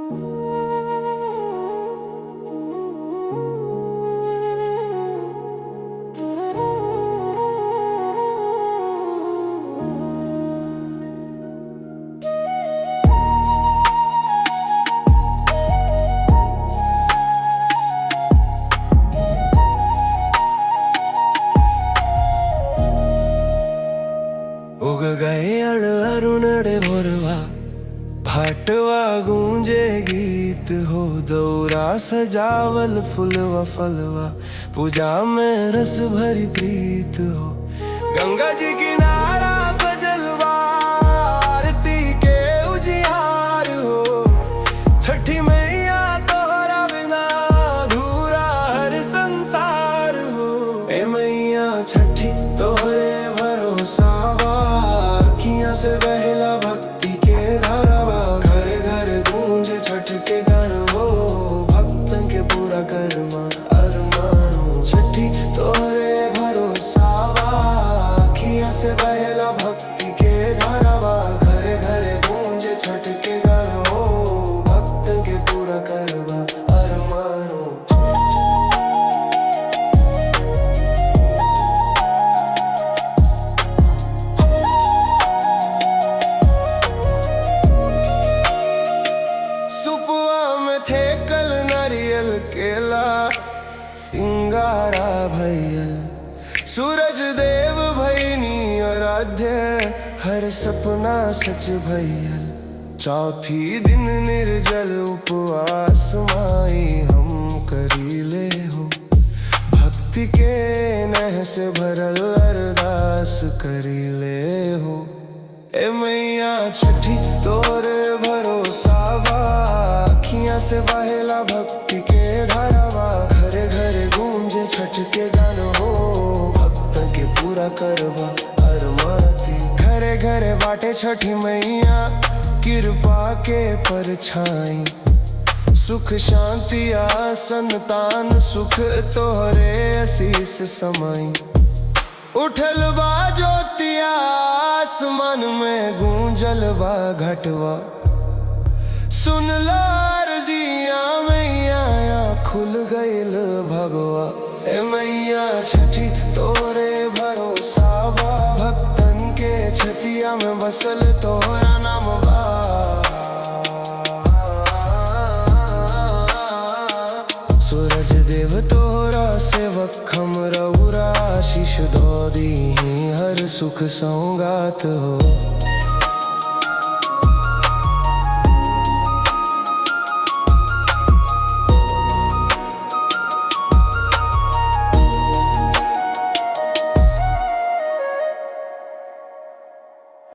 उग गए अरुणड़े भोरवा, भाटवा गूंजे गीत हो। दौरा सजावल फुलवा फलवा, पूजा में रस भरी प्रीत हो। गंगा जी किनारा सजलवा, आरती के उजियार हो। छठी मैया तोहरा बिना अधूरा हर संसार हो। ए मैया छठी तोहरे भरोसा, से बहला भक्ति के धारावा। घर घर गूंजे छठ के गान हो, भक्तन के पूरा कर्मा अरमानो। छठी तोहरे भरोसा, अखियां से बहला भक्ति के धारावा। घर घर गूंजे छठ के गान हो, भक्तन के पूरा कर्मा अरमानो। केला सिंगारा भैयल, सूरज देव भैनी आराध्य, हर सपना सच भैयल। चौथी दिन निर्जल उपवास माई हम करीले हो। भक्ति के नह से भरल अरदास करीले हो। ए मैया छठी तोरे भरोसा बा, अखियां से बहेला भक्ति के धारावा। घर घर गूंजे छठ के गान हो, भक्त के पूरा करवा अरमाती। घरे घरे बाटे छठी मैया, कृपा के परछाई। सुख शांति आ संतान सुख, तोहरे आशीष समाई। उठल बा ज्योतिया आसमान में, गूंजल बा घटवा। सुन लो अर्जिया मैया, खुल गईल भगवा। ए मैया छठी तोरे भरोसा बा, भक्तन के छतिया में बसल तोहरा नाम बा। सूरज देव तोहरा सेवक हम रउरा, आशीष दो दी हर सुख सौगात हो।